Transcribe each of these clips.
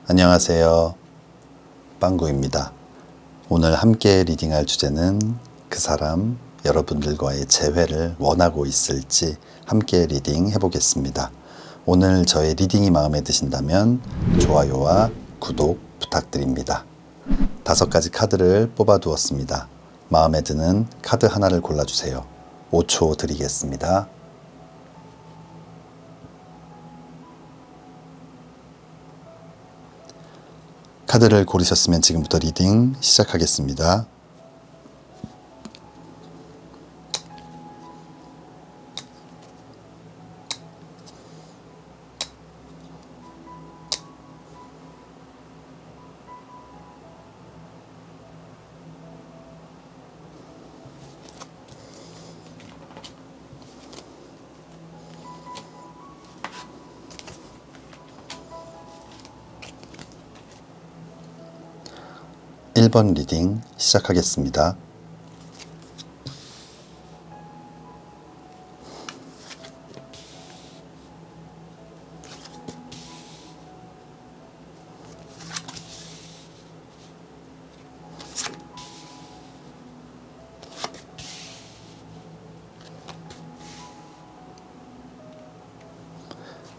안녕하세요. 빵구입니다. 오늘 함께 리딩할 주제는 그 사람, 여러분들과의 재회를 원하고 있을지 함께 리딩 해보겠습니다. 오늘 저의 리딩이 마음에 드신다면 좋아요와 구독 부탁드립니다. 5가지 카드를 뽑아 두었습니다. 마음에 드는 카드 하나를 골라주세요. 5초 드리겠습니다. 카드를 고르셨으면 지금부터 리딩 시작하겠습니다. 일 번 리딩 시작하겠습니다.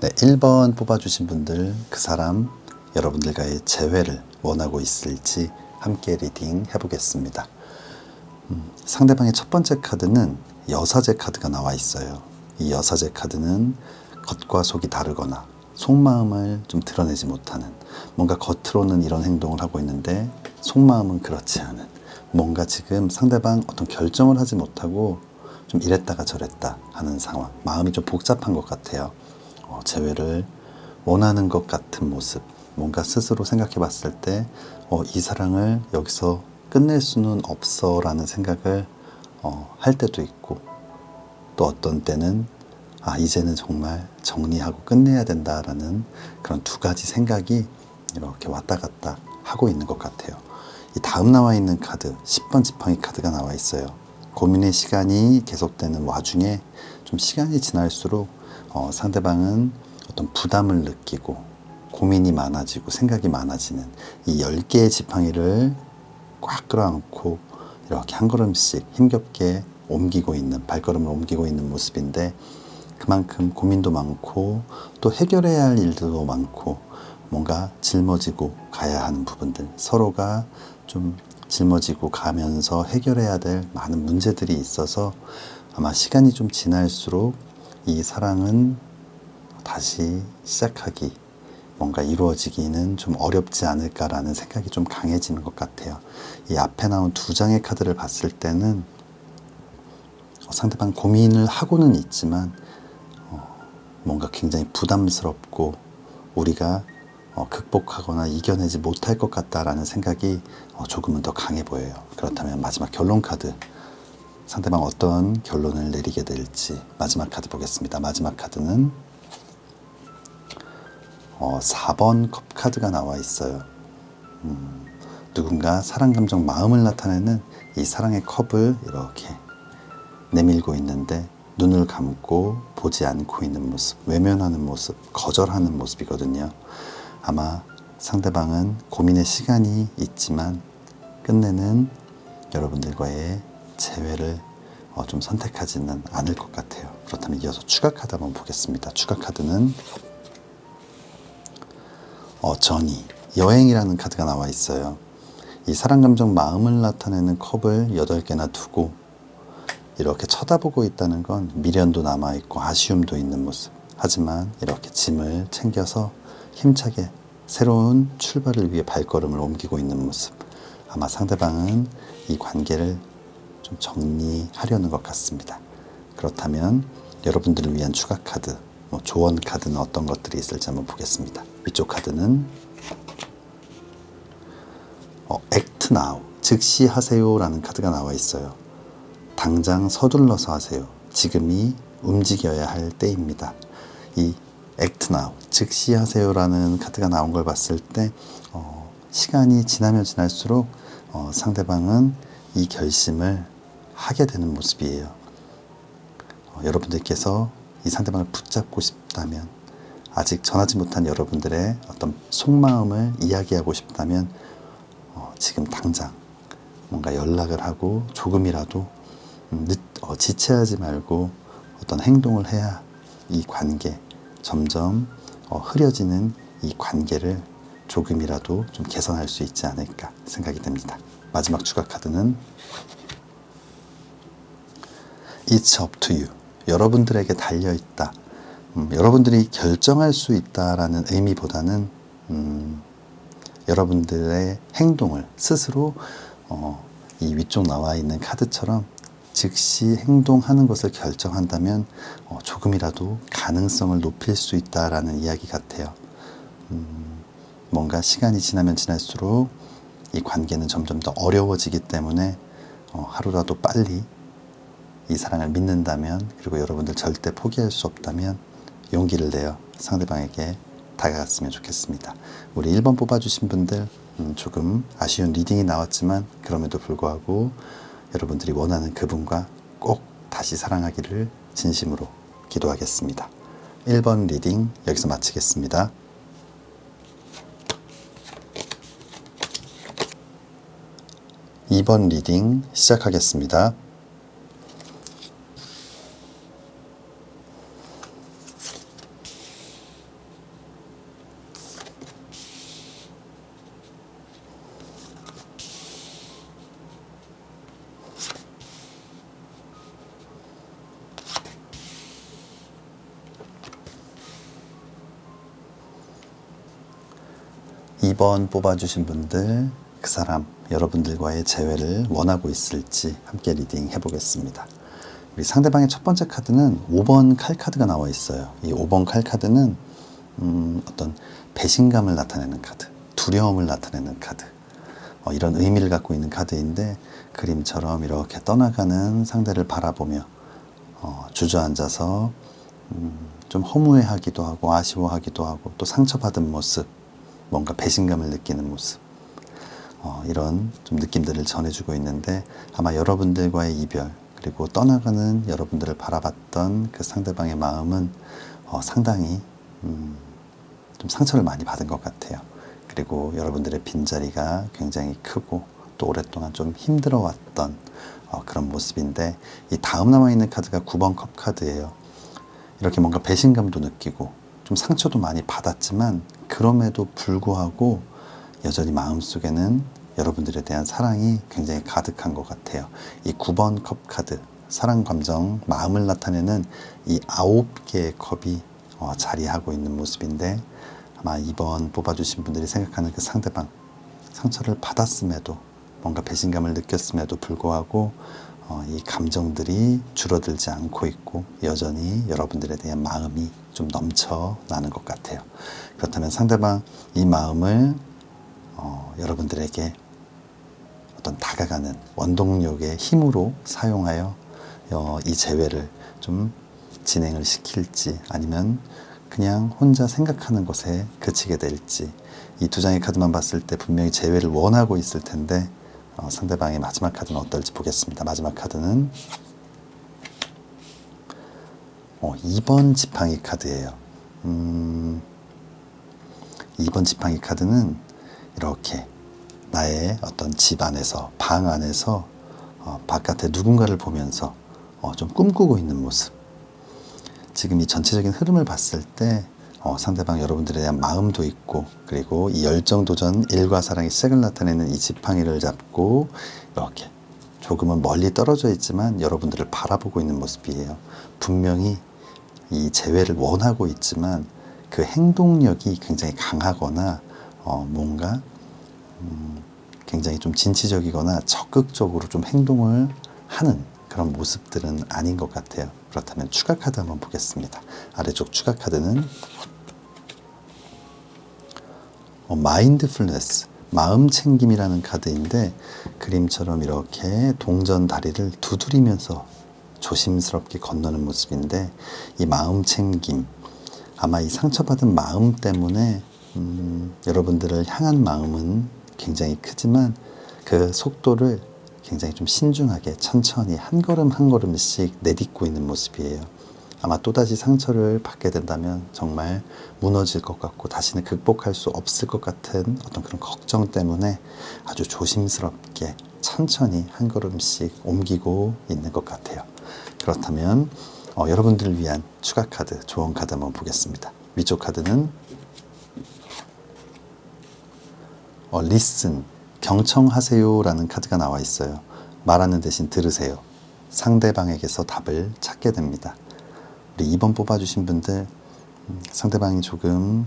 네, 1번 뽑아주신 분들, 그 사람, 여러분들과의 재회를 원하고 있을지 함께 리딩 해보겠습니다. 상대방의 첫 번째 카드는 여사제 카드가 나와 있어요. 이 여사제 카드는 겉과 속이 다르거나 속마음을 좀 드러내지 못하는, 뭔가 겉으로는 이런 행동을 하고 있는데 속마음은 그렇지 않은, 뭔가 지금 상대방 어떤 결정을 하지 못하고 좀 이랬다가 저랬다 하는 상황, 마음이 좀 복잡한 것 같아요. 재회를 원하는 것 같은 모습, 뭔가 스스로 생각해 봤을 때 이 사랑을 여기서 끝낼 수는 없어 라는 생각을 할 때도 있고, 또 어떤 때는 이제는 정말 정리하고 끝내야 된다라는 그런 두 가지 생각이 이렇게 왔다 갔다 하고 있는 것 같아요. 이 다음 나와 있는 카드 10번 지팡이 카드가 나와 있어요. 고민의 시간이 계속되는 와중에 좀 시간이 지날수록 상대방은 어떤 부담을 느끼고 고민이 많아지고 생각이 많아지는 이 10개의 지팡이를 꽉 끌어안고 이렇게 한 걸음씩 힘겹게 옮기고 있는, 발걸음을 옮기고 있는 모습인데, 그만큼 고민도 많고 또 해결해야 할 일들도 많고 뭔가 짊어지고 가야 하는 부분들, 서로가 좀 짊어지고 가면서 해결해야 될 많은 문제들이 있어서 아마 시간이 좀 지날수록 이 사랑은 다시 시작하기, 뭔가 이루어지기는 좀 어렵지 않을까라는 생각이 좀 강해지는 것 같아요. 이 앞에 나온 2장의 카드를 봤을 때는 상대방 고민을 하고는 있지만 뭔가 굉장히 부담스럽고 우리가 극복하거나 이겨내지 못할 것 같다라는 생각이 조금은 더 강해 보여요. 그렇다면 마지막 결론 카드, 상대방 어떤 결론을 내리게 될지 마지막 카드 보겠습니다. 마지막 카드는 4번 컵 카드가 나와 있어요. 누군가 사랑, 감정, 마음을 나타내는 이 사랑의 컵을 이렇게 내밀고 있는데 눈을 감고 보지 않고 있는 모습, 외면하는 모습, 거절하는 모습이거든요. 아마 상대방은 고민의 시간이 있지만 끝내는 여러분들과의 재회를 좀 선택하지는 않을 것 같아요. 그렇다면 이어서 추가 카드 한번 보겠습니다. 추가 카드는 전이, 여행이라는 카드가 나와 있어요. 이 사랑, 감정, 마음을 나타내는 컵을 8개나 두고 이렇게 쳐다보고 있다는 건 미련도 남아있고 아쉬움도 있는 모습, 하지만 이렇게 짐을 챙겨서 힘차게 새로운 출발을 위해 발걸음을 옮기고 있는 모습, 아마 상대방은 이 관계를 좀 정리하려는 것 같습니다. 그렇다면 여러분들을 위한 추가 카드, 조언 카드는 어떤 것들이 있을지 한번 보겠습니다. 위쪽 카드는 Act Now, 즉시 하세요 라는 카드가 나와 있어요. 당장 서둘러서 하세요. 지금이 움직여야 할 때입니다. 이 Act Now, 즉시 하세요 라는 카드가 나온 걸 봤을 때 시간이 지나면 지날수록 상대방은 이 결심을 하게 되는 모습이에요. 여러분들께서 이 상대방을 붙잡고 싶다면, 아직 전하지 못한 여러분들의 어떤 속마음을 이야기하고 싶다면 지금 당장 뭔가 연락을 하고 조금이라도 지체하지 말고 어떤 행동을 해야 이 관계, 점점 흐려지는 이 관계를 조금이라도 좀 개선할 수 있지 않을까 생각이 듭니다. 마지막 추가 카드는 It's up to you. 여러분들에게 달려있다. 여러분들이 결정할 수 있다라는 의미보다는 여러분들의 행동을 스스로 이 위쪽 나와 있는 카드처럼 즉시 행동하는 것을 결정한다면 조금이라도 가능성을 높일 수 있다라는 이야기 같아요. 뭔가 시간이 지나면 지날수록 이 관계는 점점 더 어려워지기 때문에 하루라도 빨리 이 사랑을 믿는다면, 그리고 여러분들 절대 포기할 수 없다면 용기를 내어 상대방에게 다가갔으면 좋겠습니다. 우리 1번 뽑아주신 분들 조금 아쉬운 리딩이 나왔지만 그럼에도 불구하고 여러분들이 원하는 그분과 꼭 다시 사랑하기를 진심으로 기도하겠습니다. 1번 리딩 여기서 마치겠습니다. 2번 리딩 시작하겠습니다. 2번 뽑아주신 분들, 그 사람 여러분들과의 재회를 원하고 있을지 함께 리딩 해보겠습니다. 우리 상대방의 첫 번째 카드는 5번 칼 카드가 나와 있어요. 이 5번 칼 카드는 어떤 배신감을 나타내는 카드, 두려움을 나타내는 카드, 이런 의미를 갖고 있는 카드인데, 그림처럼 이렇게 떠나가는 상대를 바라보며 주저앉아서 좀 허무해하기도 하고 아쉬워하기도 하고 또 상처받은 모습, 뭔가 배신감을 느끼는 모습, 이런 좀 느낌들을 전해주고 있는데, 아마 여러분들과의 이별 그리고 떠나가는 여러분들을 바라봤던 그 상대방의 마음은 상당히 좀 상처를 많이 받은 것 같아요. 그리고 여러분들의 빈자리가 굉장히 크고 또 오랫동안 좀 힘들어왔던 그런 모습인데, 이 다음 남아있는 카드가 9번 컵 카드예요. 이렇게 뭔가 배신감도 느끼고 좀 상처도 많이 받았지만 그럼에도 불구하고 여전히 마음속에는 여러분들에 대한 사랑이 굉장히 가득한 것 같아요. 이 9번 컵 카드, 사랑 감정, 마음을 나타내는 이 9개의 컵이 자리하고 있는 모습인데, 아마 2번 뽑아주신 분들이 생각하는 그 상대방, 상처를 받았음에도 뭔가 배신감을 느꼈음에도 불구하고 이 감정들이 줄어들지 않고 있고 여전히 여러분들에 대한 마음이 좀 넘쳐나는 것 같아요. 그렇다면 상대방 이 마음을 여러분들에게 어떤 다가가는 원동력의 힘으로 사용하여 이 재회를 좀 진행을 시킬지, 아니면 그냥 혼자 생각하는 것에 그치게 될지, 이 두 장의 카드만 봤을 때 분명히 재회를 원하고 있을 텐데 상대방의 마지막 카드는 어떨지 보겠습니다. 마지막 카드는 2번 지팡이 카드예요. 2번 지팡이 카드는 이렇게 나의 어떤 집 안에서, 방 안에서 바깥에 누군가를 보면서 좀 꿈꾸고 있는 모습. 지금 이 전체적인 흐름을 봤을 때 상대방 여러분들에 대한 마음도 있고, 그리고 이 열정도전, 일과 사랑의 시작을 나타내는 이 지팡이를 잡고 이렇게 조금은 멀리 떨어져 있지만 여러분들을 바라보고 있는 모습이에요. 분명히 이 재회를 원하고 있지만 그 행동력이 굉장히 강하거나 뭔가 굉장히 좀 진취적이거나 적극적으로 좀 행동을 하는 그런 모습들은 아닌 것 같아요. 그렇다면 추가 카드 한번 보겠습니다. 아래쪽 추가 카드는 마인드풀니스, 마음 챙김이라는 카드인데, 그림처럼 이렇게 동전 다리를 두드리면서 조심스럽게 건너는 모습인데, 이 마음 챙김, 아마 이 상처받은 마음 때문에 여러분들을 향한 마음은 굉장히 크지만 그 속도를 굉장히 좀 신중하게 천천히 한 걸음 한 걸음씩 내딛고 있는 모습이에요. 아마 또다시 상처를 받게 된다면 정말 무너질 것 같고 다시는 극복할 수 없을 것 같은 어떤 그런 걱정 때문에 아주 조심스럽게 천천히 한 걸음씩 옮기고 있는 것 같아요. 그렇다면 여러분들을 위한 추가 카드, 조언 카드 한번 보겠습니다. 위쪽 카드는 listen, 경청하세요 라는 카드가 나와 있어요. 말하는 대신 들으세요. 상대방에게서 답을 찾게 됩니다. 우리 2번 뽑아주신 분들, 상대방이 조금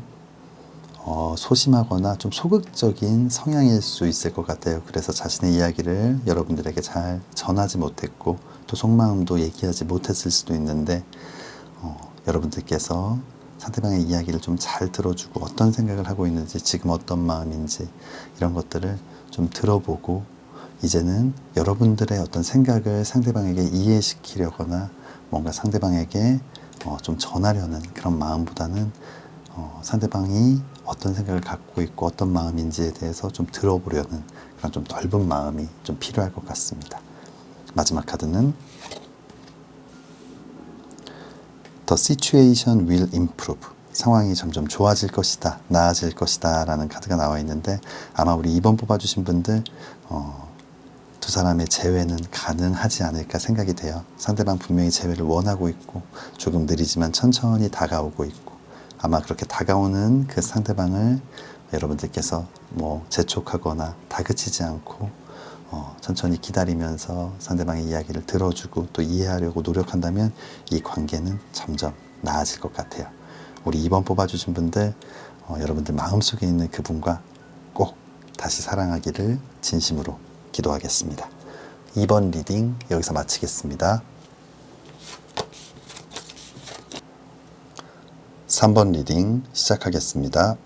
소심하거나 좀 소극적인 성향일 수 있을 것 같아요. 그래서 자신의 이야기를 여러분들에게 잘 전하지 못했고 또 속마음도 얘기하지 못했을 수도 있는데 여러분들께서 상대방의 이야기를 좀 잘 들어주고 어떤 생각을 하고 있는지 지금 어떤 마음인지 이런 것들을 좀 들어보고 이제는 여러분들의 어떤 생각을 상대방에게 이해시키려거나 뭔가 상대방에게 좀 전하려는 그런 마음보다는 상대방이 어떤 생각을 갖고 있고 어떤 마음인지에 대해서 좀 들어보려는 그런 좀 넓은 마음이 좀 필요할 것 같습니다. 마지막 카드는 The situation will improve. 상황이 점점 좋아질 것이다, 나아질 것이다 라는 카드가 나와 있는데 아마 우리 2번 뽑아주신 분들 두 사람의 재회는 가능하지 않을까 생각이 돼요. 상대방 분명히 재회를 원하고 있고 조금 느리지만 천천히 다가오고 있고 아마 그렇게 다가오는 그 상대방을 여러분들께서 재촉하거나 다그치지 않고 천천히 기다리면서 상대방의 이야기를 들어주고 또 이해하려고 노력한다면 이 관계는 점점 나아질 것 같아요. 우리 2번 뽑아주신 분들 여러분들 마음속에 있는 그분과 꼭 다시 사랑하기를 진심으로 기도하겠습니다. 2번 리딩 여기서 마치겠습니다. 3번 리딩 시작하겠습니다.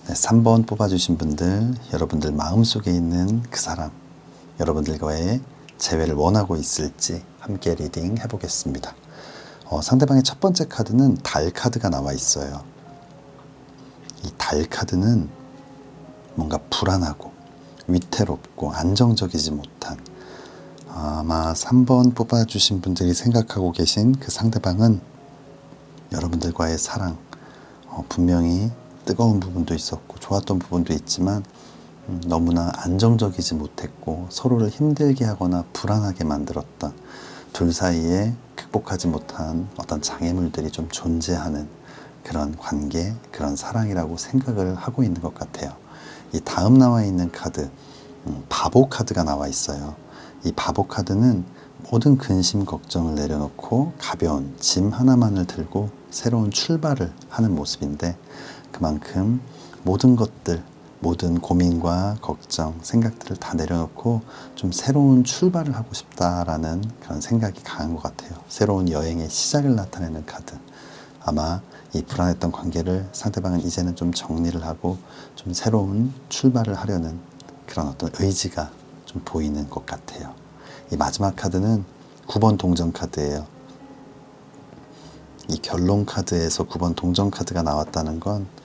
네, 3번 뽑아주신 분들, 여러분들 마음속에 있는 그 사람, 여러분들과의 재회를 원하고 있을지 함께 리딩 해보겠습니다. 상대방의 첫 번째 카드는 달 카드가 나와 있어요. 이 달 카드는 뭔가 불안하고 위태롭고 안정적이지 못한 아마 3번 뽑아주신 분들이 생각하고 계신 그 상대방은 여러분들과의 사랑 분명히 뜨거운 부분도 있었고 좋았던 부분도 있지만 너무나 안정적이지 못했고 서로를 힘들게 하거나 불안하게 만들었던 둘 사이에 극복하지 못한 어떤 장애물들이 좀 존재하는 그런 관계, 그런 사랑이라고 생각을 하고 있는 것 같아요. 이 다음 나와 있는 카드, 바보 카드가 나와 있어요. 이 바보 카드는 모든 근심 걱정을 내려놓고 가벼운 짐 하나만을 들고 새로운 출발을 하는 모습인데 그만큼 모든 것들, 모든 고민과 걱정, 생각들을 다 내려놓고 좀 새로운 출발을 하고 싶다라는 그런 생각이 강한 것 같아요. 새로운 여행의 시작을 나타내는 카드. 아마 이 불안했던 관계를 상대방은 이제는 좀 정리를 하고 좀 새로운 출발을 하려는 그런 어떤 의지가 좀 보이는 것 같아요. 이 마지막 카드는 9번 동전 카드예요. 이 결론 카드에서 9번 동전 카드가 나왔다는 건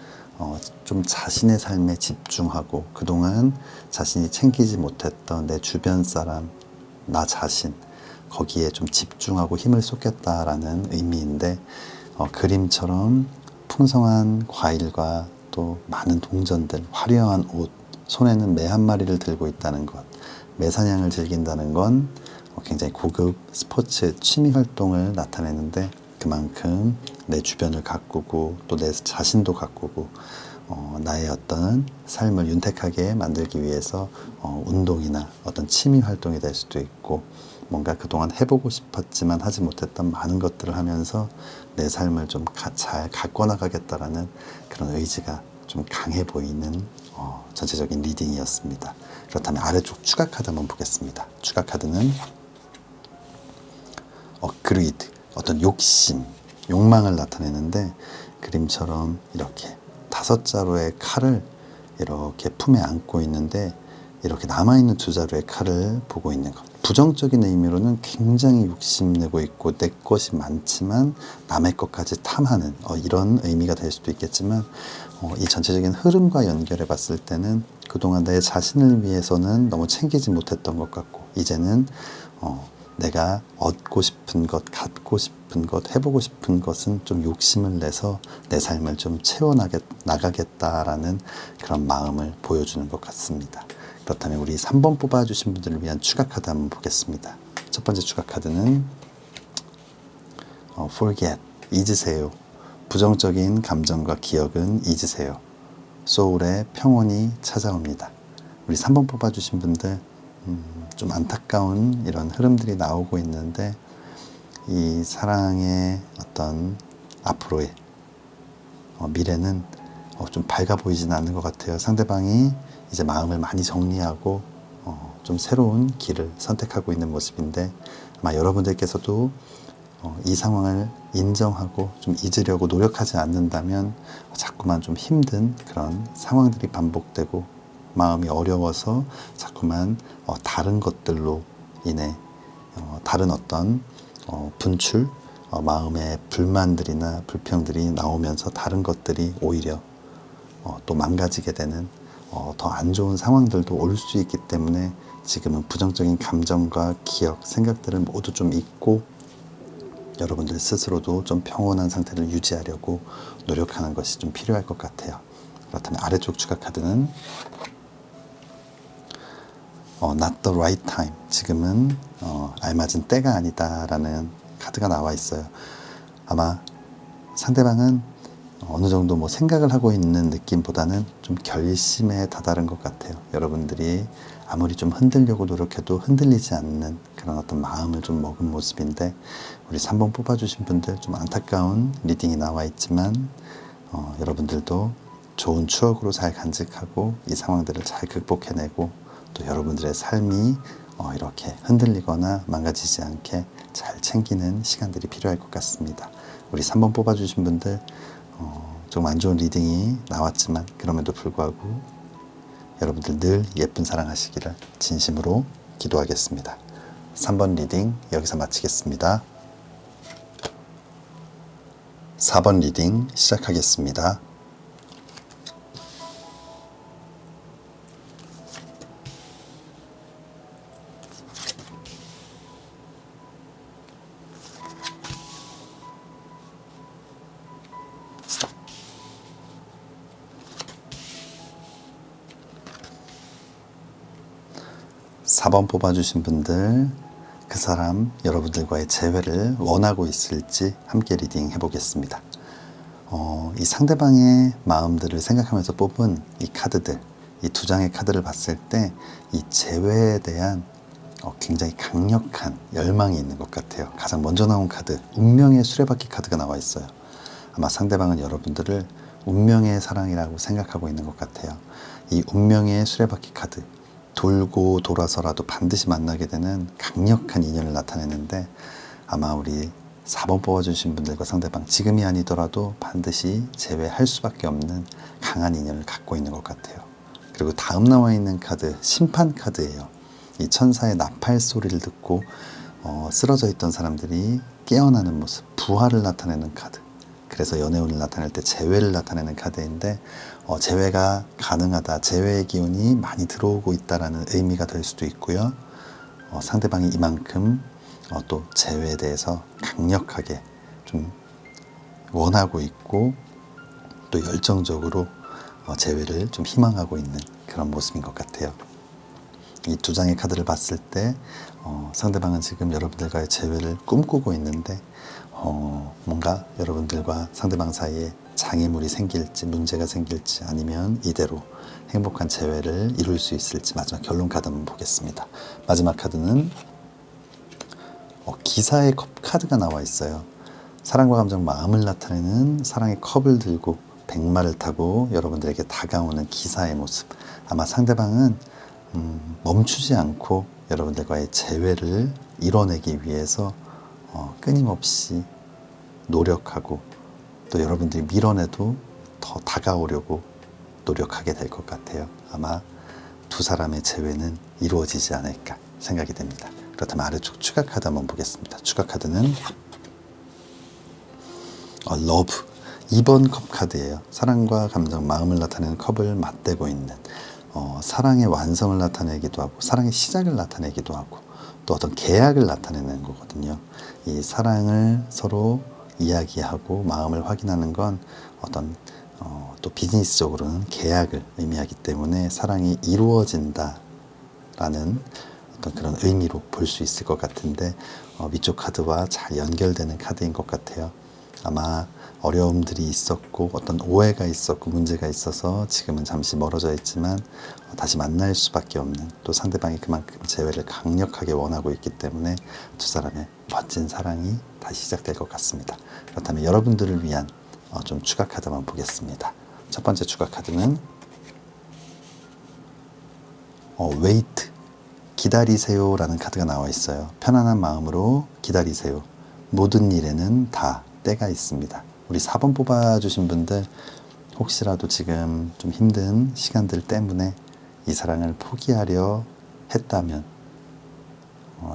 좀 자신의 삶에 집중하고 그동안 자신이 챙기지 못했던 내 주변 사람, 나 자신 거기에 좀 집중하고 힘을 쏟겠다라는 의미인데 그림처럼 풍성한 과일과 또 많은 동전들, 화려한 옷, 손에는 매 한 마리를 들고 있다는 것, 매사냥을 즐긴다는 건 굉장히 고급 스포츠 취미 활동을 나타내는데 그만큼 내 주변을 가꾸고 또 내 자신도 가꾸고 나의 어떤 삶을 윤택하게 만들기 위해서 운동이나 어떤 취미 활동이 될 수도 있고 뭔가 그동안 해보고 싶었지만 하지 못했던 많은 것들을 하면서 내 삶을 좀 잘 가꿔 나가겠다라는 그런 의지가 좀 강해 보이는 전체적인 리딩이었습니다. 그렇다면 아래쪽 추가 카드 한번 보겠습니다. 추가 카드는 greed, 어떤 욕심, 욕망을 나타내는데 그림처럼 이렇게 5자루의 칼을 이렇게 품에 안고 있는데 이렇게 남아있는 두 자루의 칼을 보고 있는 것. 부정적인 의미로는 굉장히 욕심내고 있고 내 것이 많지만 남의 것까지 탐하는 이런 의미가 될 수도 있겠지만 이 전체적인 흐름과 연결해 봤을 때는 그동안 내 자신을 위해서는 너무 챙기지 못했던 것 같고 이제는 내가 얻고 싶은 것, 갖고 싶은 것, 해보고 싶은 것은 좀 욕심을 내서 내 삶을 좀 채워나가겠다라는 그런 마음을 보여주는 것 같습니다. 그렇다면 우리 3번 뽑아주신 분들을 위한 추가 카드 한번 보겠습니다. 첫 번째 추가 카드는 forget, 잊으세요. 부정적인 감정과 기억은 잊으세요. 소울의 평온이 찾아옵니다. 우리 3번 뽑아주신 분들 좀 안타까운 이런 흐름들이 나오고 있는데 이 사랑의 어떤 앞으로의 미래는 좀 밝아 보이지는 않는 것 같아요. 상대방이 이제 마음을 많이 정리하고 좀 새로운 길을 선택하고 있는 모습인데 아마 여러분들께서도 이 상황을 인정하고 좀 잊으려고 노력하지 않는다면 자꾸만 좀 힘든 그런 상황들이 반복되고 마음이 어려워서 자꾸만 다른 것들로 인해 다른 어떤 분출, 마음의 불만들이나 불평들이 나오면서 다른 것들이 오히려 또 망가지게 되는 더 안 좋은 상황들도 올 수 있기 때문에 지금은 부정적인 감정과 기억, 생각들을 모두 좀 잊고 여러분들 스스로도 좀 평온한 상태를 유지하려고 노력하는 것이 좀 필요할 것 같아요. 그렇다면 아래쪽 추가 카드는 Not the right time. 지금은 알맞은 때가 아니다라는 카드가 나와 있어요. 아마 상대방은 어느 정도 뭐 생각을 하고 있는 느낌보다는 좀 결심에 다다른 것 같아요. 여러분들이 아무리 좀 흔들려고 노력해도 흔들리지 않는 그런 어떤 마음을 좀 먹은 모습인데 우리 3번 뽑아주신 분들 좀 안타까운 리딩이 나와 있지만 여러분들도 좋은 추억으로 잘 간직하고 이 상황들을 잘 극복해내고 또 여러분들의 삶이 이렇게 흔들리거나 망가지지 않게 잘 챙기는 시간들이 필요할 것 같습니다. 우리 3번 뽑아주신 분들 좀 안 좋은 리딩이 나왔지만 그럼에도 불구하고 여러분들 늘 예쁜 사랑 하시기를 진심으로 기도하겠습니다. 3번 리딩 여기서 마치겠습니다. 4번 리딩 시작하겠습니다. 사 번 뽑아주신 분들 그 사람 여러분들과의 재회를 원하고 있을지 함께 리딩 해보겠습니다. 이 상대방의 마음들을 생각하면서 뽑은 이 카드들 이 두 장의 카드를 봤을 때 이 재회에 대한 굉장히 강력한 열망이 있는 것 같아요. 가장 먼저 나온 카드 운명의 수레바퀴 카드가 나와 있어요. 아마 상대방은 여러분들을 운명의 사랑이라고 생각하고 있는 것 같아요. 이 운명의 수레바퀴 카드 돌고 돌아서라도 반드시 만나게 되는 강력한 인연을 나타내는데 아마 우리 4번 뽑아주신 분들과 상대방 지금이 아니더라도 반드시 재회할 수밖에 없는 강한 인연을 갖고 있는 것 같아요. 그리고 다음 나와 있는 카드 심판 카드예요. 이 천사의 나팔 소리를 듣고 쓰러져 있던 사람들이 깨어나는 모습 부활을 나타내는 카드. 그래서 연애운을 나타낼 때 재회를 나타내는 카드인데 재회가 가능하다, 재회의 기운이 많이 들어오고 있다라는 의미가 될 수도 있고요. 상대방이 이만큼 또 재회에 대해서 강력하게 좀 원하고 있고 또 열정적으로 재회를 좀 희망하고 있는 그런 모습인 것 같아요. 이 두 장의 카드를 봤을 때 상대방은 지금 여러분들과의 재회를 꿈꾸고 있는데 뭔가 여러분들과 상대방 사이에 장애물이 생길지 문제가 생길지 아니면 이대로 행복한 재회를 이룰 수 있을지 마지막 결론 카드 한번 보겠습니다. 마지막 카드는 기사의 컵 카드가 나와 있어요. 사랑과 감정 마음을 나타내는 사랑의 컵을 들고 백마를 타고 여러분들에게 다가오는 기사의 모습. 아마 상대방은 멈추지 않고 여러분들과의 재회를 이뤄내기 위해서 끊임없이 노력하고 또 여러분들이 밀어내도 더 다가오려고 노력하게 될 것 같아요. 아마 두 사람의 재회는 이루어지지 않을까 생각이 됩니다. 그렇다면 아래쪽 추가 카드 한번 보겠습니다. 추가 카드는 러브 2번 컵 카드예요. 사랑과 감정, 마음을 나타내는 컵을 맞대고 있는 사랑의 완성을 나타내기도 하고 사랑의 시작을 나타내기도 하고 또 어떤 계약을 나타내는 거거든요. 이 사랑을 서로 이야기하고 마음을 확인하는 건 어떤 또 비즈니스적으로는 계약을 의미하기 때문에 사랑이 이루어진다라는 어떤 그런 의미로 볼 수 있을 것 같은데 위쪽 카드와 잘 연결되는 카드인 것 같아요. 아마 어려움들이 있었고 어떤 오해가 있었고 문제가 있어서 지금은 잠시 멀어져 있지만 다시 만날 수밖에 없는 또 상대방이 그만큼 재회를 강력하게 원하고 있기 때문에 두 사람의 멋진 사랑이 다시 시작될 것 같습니다. 그렇다면 여러분들을 위한 좀 추가 카드 한번 보겠습니다. 첫 번째 추가 카드는 wait, 기다리세요 라는 카드가 나와 있어요. 편안한 마음으로 기다리세요. 모든 일에는 다 때가 있습니다. 우리 4번 뽑아주신 분들 혹시라도 지금 좀 힘든 시간들 때문에 이 사랑을 포기하려 했다면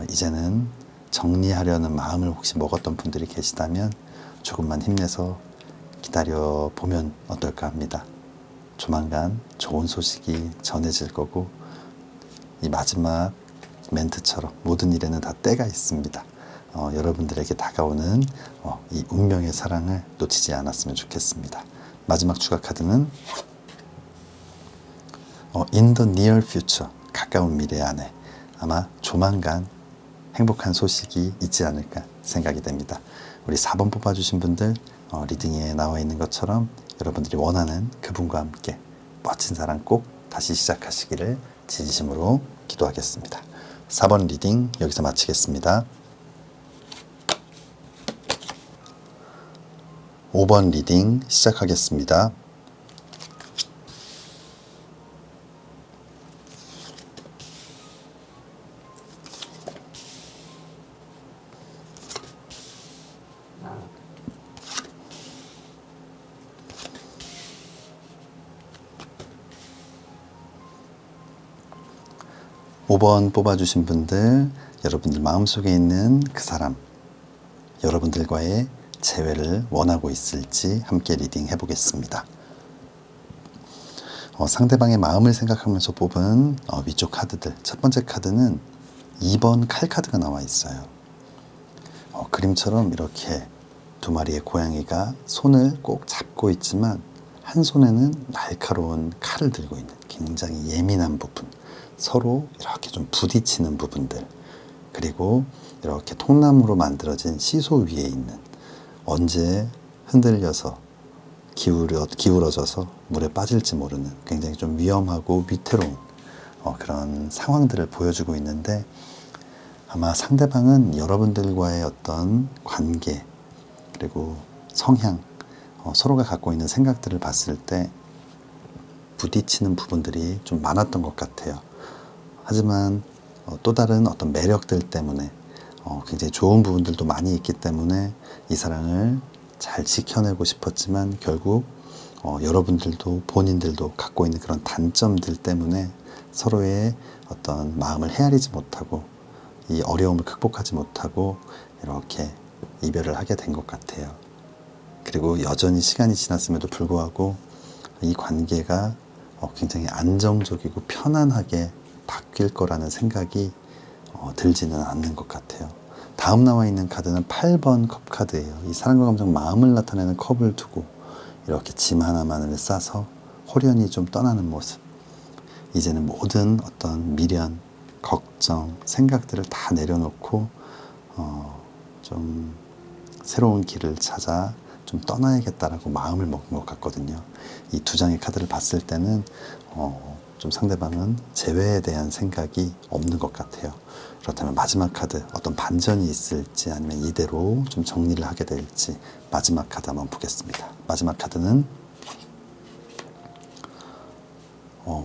이제는 정리하려는 마음을 혹시 먹었던 분들이 계시다면 조금만 힘내서 기다려 보면 어떨까 합니다. 조만간 좋은 소식이 전해질 거고 이 마지막 멘트처럼 모든 일에는 다 때가 있습니다. 여러분들에게 다가오는 이 운명의 사랑을 놓치지 않았으면 좋겠습니다. 마지막 추가 카드는 In the near future, 가까운 미래 안에 아마 조만간 행복한 소식이 있지 않을까 생각이 됩니다. 우리 4번 뽑아주신 분들 리딩에 나와 있는 것처럼 여러분들이 원하는 그분과 함께 멋진 사랑 꼭 다시 시작하시기를 진심으로 기도하겠습니다. 4번 리딩 여기서 마치겠습니다. 5번 리딩 시작하겠습니다. (5번) 뽑아주신 분들, 여러분들 마음속에 있는 그 사람, 여러분들과의 재회를 원하고 있을지 함께 리딩 해보겠습니다. 상대방의 마음을 생각하면서 뽑은 위쪽 카드들, 첫 번째 카드는 2번 칼 카드가 나와 있어요. 그림처럼 이렇게 두 마리의 고양이가 손을 꼭 잡고 있지만 한 손에는 날카로운 칼을 들고 있는 굉장히 예민한 부분, 서로 이렇게 좀 부딪히는 부분들, 그리고 이렇게 통나무로 만들어진 시소 위에 있는, 언제 흔들려서 기울어져서 물에 빠질지 모르는 굉장히 좀 위험하고 위태로운 그런 상황들을 보여주고 있는데, 아마 상대방은 여러분들과의 어떤 관계 그리고 성향, 서로가 갖고 있는 생각들을 봤을 때 부딪히는 부분들이 좀 많았던 것 같아요. 하지만 또 다른 어떤 매력들 때문에 굉장히 좋은 부분들도 많이 있기 때문에 이 사랑을 잘 지켜내고 싶었지만 결국 여러분들도 본인들도 갖고 있는 그런 단점들 때문에 서로의 어떤 마음을 헤아리지 못하고 이 어려움을 극복하지 못하고 이렇게 이별을 하게 된 것 같아요. 그리고 여전히 시간이 지났음에도 불구하고 이 관계가 굉장히 안정적이고 편안하게 바뀔 거라는 생각이 들지는 않는 것 같아요. 다음 나와 있는 카드는 8번 컵 카드예요. 이 사랑과 감정, 마음을 나타내는 컵을 두고 이렇게 짐 하나만을 싸서 호련히 좀 떠나는 모습. 이제는 모든 어떤 미련, 걱정, 생각들을 다 내려놓고 좀 새로운 길을 찾아 좀 떠나야겠다라고 마음을 먹은 것 같거든요. 이 두 장의 카드를 봤을 때는 좀 상대방은 재회에 대한 생각이 없는 것 같아요. 그렇다면 마지막 카드, 어떤 반전이 있을지 아니면 이대로 좀 정리를 하게 될지 마지막 카드 한번 보겠습니다. 마지막 카드는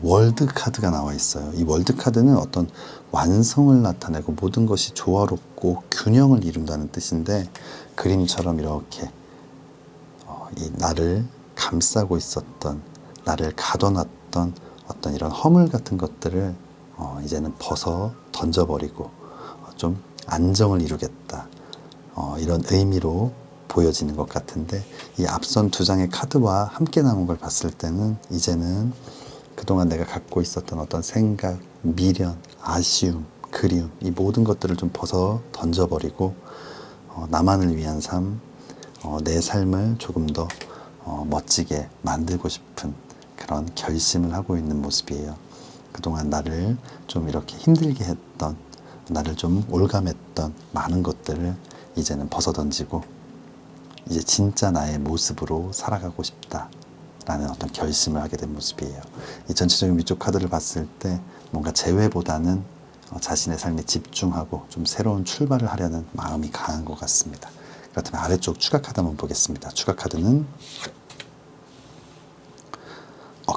월드 카드가 나와 있어요. 이 월드 카드는 어떤 완성을 나타내고 모든 것이 조화롭고 균형을 이룬다는 뜻인데, 그림처럼 이렇게 이 나를 감싸고 있었던 나를 가둬놨던 어떤 이런 허물 같은 것들을 이제는 벗어 던져버리고 좀 안정을 이루겠다. 이런 의미로 보여지는 것 같은데, 이 앞선 두 장의 카드와 함께 나온 걸 봤을 때는 이제는 그동안 내가 갖고 있었던 어떤 생각, 미련, 아쉬움, 그리움, 이 모든 것들을 좀 벗어 던져버리고 나만을 위한 삶, 내 삶을 조금 더 멋지게 만들고 싶은 그런 결심을 하고 있는 모습이에요. 그동안 나를 좀 이렇게 힘들게 했던, 나를 좀 올감했던 많은 것들을 이제는 벗어던지고 이제 진짜 나의 모습으로 살아가고 싶다라는 어떤 결심을 하게 된 모습이에요. 이 전체적인 위쪽 카드를 봤을 때 뭔가 재회보다는 자신의 삶에 집중하고 좀 새로운 출발을 하려는 마음이 강한 것 같습니다. 그렇다면 아래쪽 추가 카드 한번 보겠습니다. 추가 카드는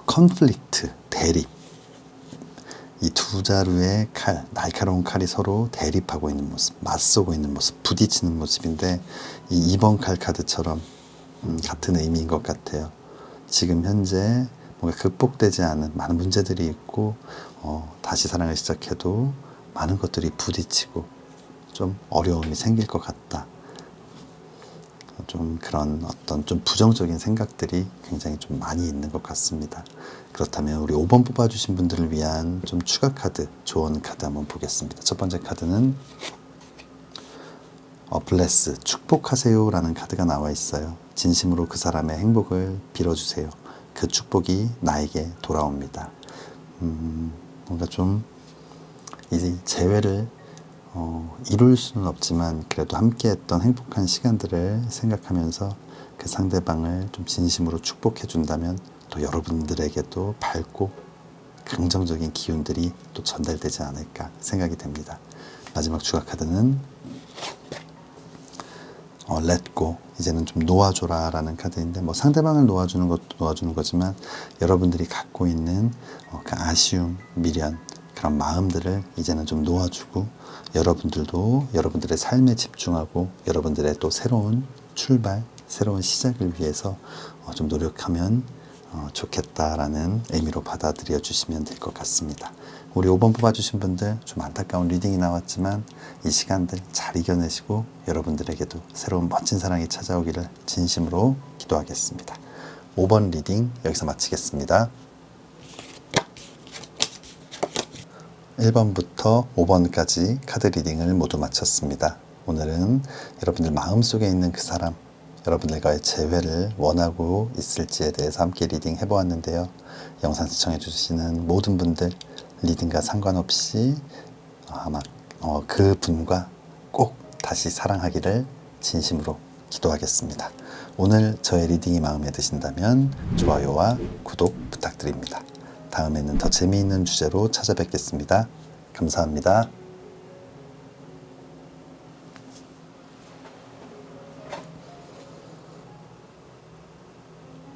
컨플릭트, 대립. 이 두 자루의 칼, 날카로운 칼이 서로 대립하고 있는 모습, 맞서고 있는 모습, 부딪히는 모습인데, 이 2번 칼 카드처럼 같은 의미인 것 같아요. 지금 현재 뭔가 극복되지 않은 많은 문제들이 있고 다시 사랑을 시작해도 많은 것들이 부딪히고 좀 어려움이 생길 것 같다. 좀 그런 어떤 좀 부정적인 생각들이 굉장히 좀 많이 있는 것 같습니다. 그렇다면 우리 5번 뽑아주신 분들을 위한 좀 추가 카드, 조언 카드 한번 보겠습니다. 첫 번째 카드는 블레스, 축복하세요 라는 카드가 나와 있어요. 진심으로 그 사람의 행복을 빌어주세요. 그 축복이 나에게 돌아옵니다. 뭔가 좀 이 재회를 이룰 수는 없지만 그래도 함께했던 행복한 시간들을 생각하면서 그 상대방을 좀 진심으로 축복해 준다면 또 여러분들에게도 밝고 긍정적인 기운들이 또 전달되지 않을까 생각이 됩니다. 마지막 추가 카드는 Let go, 이제는 좀 놓아줘라 라는 카드인데, 뭐 상대방을 놓아주는 것도 놓아주는 거지만 여러분들이 갖고 있는 그 아쉬움, 미련, 그런 마음들을 이제는 좀 놓아주고 여러분들도 여러분들의 삶에 집중하고 여러분들의 또 새로운 출발, 새로운 시작을 위해서 좀 노력하면 좋겠다라는 의미로 받아들여 주시면 될 것 같습니다. 우리 5번 뽑아주신 분들 좀 안타까운 리딩이 나왔지만 이 시간들 잘 이겨내시고 여러분들에게도 새로운 멋진 사랑이 찾아오기를 진심으로 기도하겠습니다. 5번 리딩 여기서 마치겠습니다. 1번부터 5번까지 카드 리딩을 모두 마쳤습니다. 오늘은 여러분들 마음속에 있는 그 사람, 여러분들과의 재회를 원하고 있을지에 대해서 함께 리딩 해보았는데요. 영상 시청해 주시는 모든 분들 리딩과 상관없이 아마 그 분과 꼭 다시 사랑하기를 진심으로 기도하겠습니다. 오늘 저의 리딩이 마음에 드신다면 좋아요와 구독 부탁드립니다. 다음에는 더 재미있는 주제로 찾아뵙겠습니다. 감사합니다.